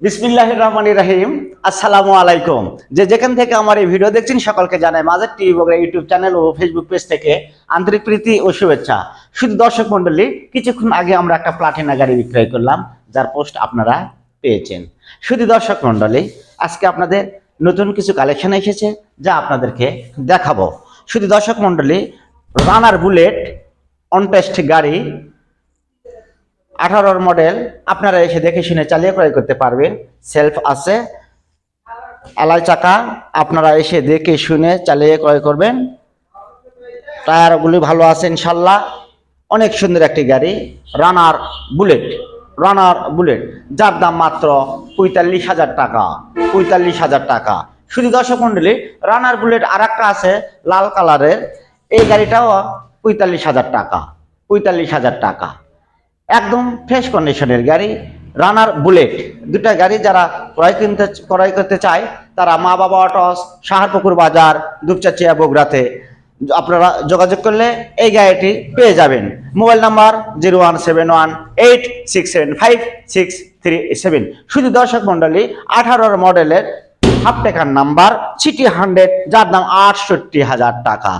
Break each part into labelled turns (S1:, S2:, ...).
S1: বিসমিল্লাহির রহমানির রহিম। আসসালামু আলাইকুম। যেখান থেকে আমার এই ভিডিও দেখছেন সকলকে জানাই মাঝের টিভি বগুড়া ইউটিউব চ্যানেল ও ফেসবুক পেজ থেকে আন্তরিক প্রীতি ও শুভেচ্ছা। শুধু দর্শক মণ্ডলী, কিছুক্ষণ আগে আমরা একটা প্লাটিনা গাড়ি বিক্রয় করলাম, যার পোস্ট আপনারা পেয়েছেন। শুধু দর্শক মণ্ডলী, আজকে আপনাদের নতুন কিছু কালেকশন এসেছে যা আপনাদেরকে দেখাবো। শুধু দর্শক মণ্ডলী, রানার বুলেট অনটেস্ট গাড়ি 18 মডেল, আপনারা এসে দেখে শুনে চালিয়ে ক্রয় করতে পারবেন। সেলফ আছে, আলাই চাকা, আপনারা এসে দেখে শুনে চালিয়ে ক্রয় করবেন। টায়ারগুলি ভালো আছে ইনশাল্লাহ। অনেক সুন্দর একটি গাড়ি, রানার বুলেট, যার দাম মাত্র 45,000 টাকা। 45,000 টাকা। শুধু দর্শক মণ্ডলী, রানার বুলেট আর একটা আছে লাল কালারের, এই গাড়িটাও 45,000 টাকা। 45,000 টাকা, একদম ফ্রেশ কন্ডিশনের গাড়ি। রানার বুলেট দুটা গাড়ি যারা ক্রয় করতে চায় তারা মা বাবা অটোস, সাহারপুকুর বাজার, দুপচাচিয়া, বগুড়াতে আপনারা যোগাযোগ করলে এই গাড়িটি পেয়ে যাবেন। Mobile number 017186753637। শুধু দর্শক মণ্ডলী, 18 মডেলের হাফ টেকার নাম্বার, সিটি 100, যার দাম 68,000 টাকা।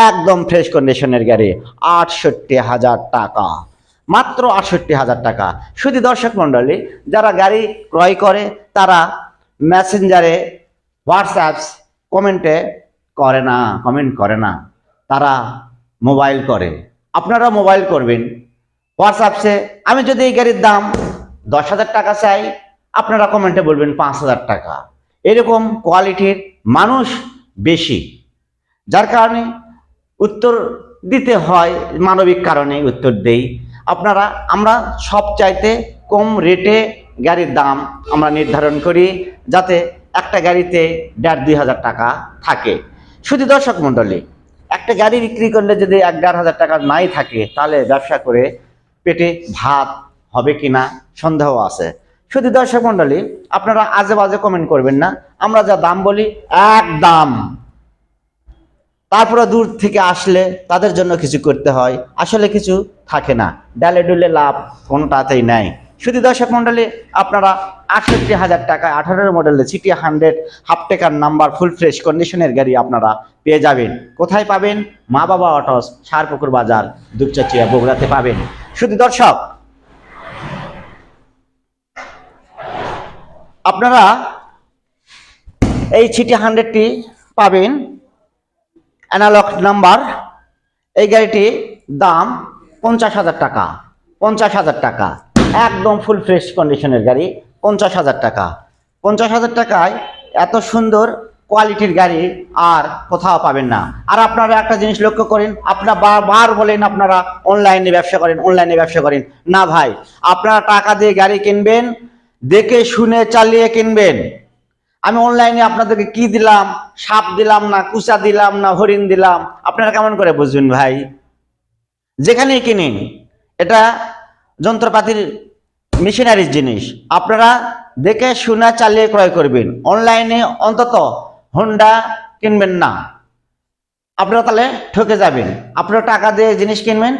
S1: একদম ফ্রেশ কন্ডিশনের গাড়ি, 68,000 টাকা, মাত্র 68,000 টাকা। শুধু দর্শক মণ্ডলী, যারা গাড়ি ক্রয় করে তারা মেসেঞ্জারে, হোয়াটসঅ্যাপ কমেন্ট করে না, তারা মোবাইল করে। আপনারা মোবাইল করবেন হোয়াটসঅ্যাপে। আমি যদি এই গাড়ির দাম 10,000 টাকা চাই, আপনারা কমেন্টে বলবেন 5,000 টাকা। এরকম কোয়ালিটির মানুষ বেশি, যার কারণে উত্তর দিতে হয়, মানবিক কারণে উত্তর দেই। আমরা সব চাইতে কম রেটে গাড়ির দাম আমরা নির্ধারণ করি, যাতে একটা গাড়িতে 1,500-2,000 টাকা থাকে। শুধু দর্শক মণ্ডলী, একটা গাড়ি বিক্রি করলে যদি 1,500 টাকা নাই থাকে, তাহলে ব্যবসা করে পেটে ভাত হবে কিনা সন্দেহ আছে। শুধু দর্শক মণ্ডলী, আপনারা আজে বাজে কমেন্ট করবেন না। আমরা যা দাম বলি এক দাম, তারপরে দূর থেকে আসলে তাদের জন্য কিছু করতে হয়, আসলে কিছু থাকে না, ডালে ডুলে লাভ কোনোটাতেই নাই। শুধু দর্শক মণ্ডলী, আপনারা 68,000 টাকায় 18 মডেলের সিটি 100 হাফ টেকার নাম্বার ফুল ফ্রেশ কন্ডিশনের গাড়ি আপনারা পেয়ে যাবেন। কোথায় পাবেন? মা বাবা অটোস, সারপুকুর বাজার, দুপচাচিয়া, বগুড়াতে পাবেন। শুধু দর্শক, আপনারা এই সিটি 100টি পাবেন অ্যানালগ নাম্বার। এই গাড়িটির দাম 50,000 টাকা। 50,000 টাকা, একদম ফুল ফ্রেশ কন্ডিশনের গাড়ি। 50,000 টাকা। 50,000 টাকায় এত সুন্দর কোয়ালিটির গাড়ি আর কোথাও পাবেন না। আর আপনারা একটা জিনিস লক্ষ্য করেন, আপনারা বারবার বলেন আপনারা অনলাইনে ব্যবসা করেন। না ভাই, আপনারা টাকা দিয়ে গাড়ি কিনবেন, দেখে শুনে চালিয়ে কিনবেন। আমি অনলাইনে আপনাদেরকে কি দিলাম, সাপ দিলাম না, কুচা দিলাম না, হরিণ দিলাম, আপনারা কেমন করে বুঝবেন ভাই? যেখানেই কিনেন, এটা যন্ত্রপাতির মেশিনারির জিনিস, আপনারা দেখে শুনে চালিয়ে ক্রয় করবেন। অনলাইনে অন্তত হোন্ডা কিনবেন না, আপনারা তাহলে ঠকে যাবেন। আপনারা টাকা দিয়ে জিনিস কিনবেন,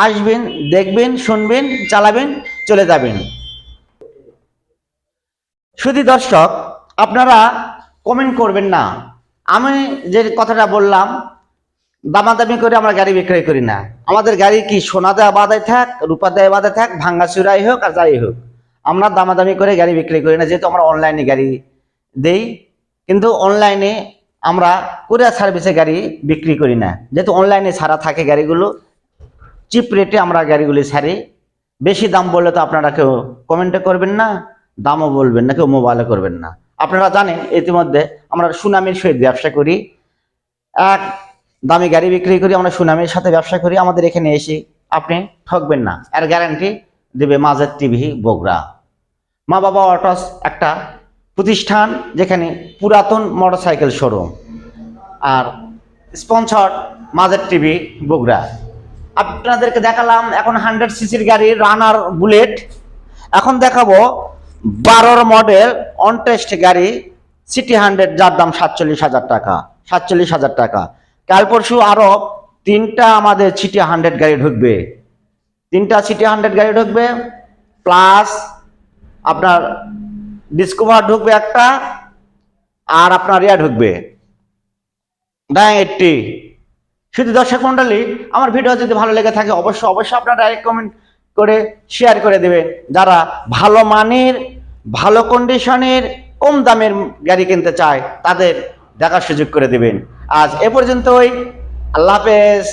S1: আসবেন, দেখবেন, শুনবেন, চালাবেন, চলে যাবেন। শুধু দর্শক, আপনারা কমেন্ট করবেন না। আমি যে কথাটা বললাম, দামাদামি করে আমরা গাড়ি বিক্রয় করি না। আমাদের গাড়ি কি সোনা দেওয়া বাধায় থাক, রূপা দেওয়া বাধায় থাক, ভাঙ্গা চুরাই হোক আর যাই হোক, আমরা দামাদামি করে গাড়ি বিক্রয় করি না। যেহেতু আমরা অনলাইনে গাড়ি দেই, কিন্তু অনলাইনে আমরা কুরিয়ার সার্ভিসে গাড়ি বিক্রি করি না। যেহেতু অনলাইনে ছাড়া থাকে গাড়িগুলো, চিপ রেটে আমরা গাড়িগুলি ছাড়ি। বেশি দাম বললে তো আপনারা কেউ কমেন্টে করবেন না, দামও বলবেন না, কেউ মোবাইলে করবেন না। আপনারা জানেন ইতিমধ্যে আমরা সুনামের সহিত ব্যবসা করি, এক দামি গাড়ি বিক্রি করি, আমরা সুনামের সাথে ব্যবসা করি। আমাদের এখানে এসে আপনি ঠকবেন না, এর গ্যারান্টি দেবে মাঝের টিভি বগুড়া। মা বাবা অটোস একটা প্রতিষ্ঠান, যেখানে পুরাতন মোটরসাইকেল শোরুম, আর স্পন্সর মাঝের টিভি বগুড়া। আপনাদেরকে দেখালাম এখন 100 সিসির গাড়ি রানার বুলেট। এখন দেখাবো 12 মডেল অনটেস্ট গাড়ি সিটি 100, যার দাম 47,000 টাকা। 47,000 টাকা। কাল পরশু আরো 3টা আমাদের সিটি 100 গাড়ি ঢুকবে। 3টা সিটি 100 গাড়ি ঢুকবে, প্লাস আপনার ডিসকভার ঢুকবে একটা, আর আপনার ইয়া ঢুকবে 980। শুধু দর্শক মন্ডলী, আমার ভিডিও যদি ভালো লেগে থাকে অবশ্যই আপনারা ডাইরেক্ট কমেন্ট করে শেয়ার করে দেবেন। যারা ভালো মানের, ভালো কন্ডিশনের, কম দামের গাড়ি কিনতে চায় তাদের দেখার সুযোগ করে দেবেন। আজ এ পর্যন্তই, আল্লাহ হাফেজ।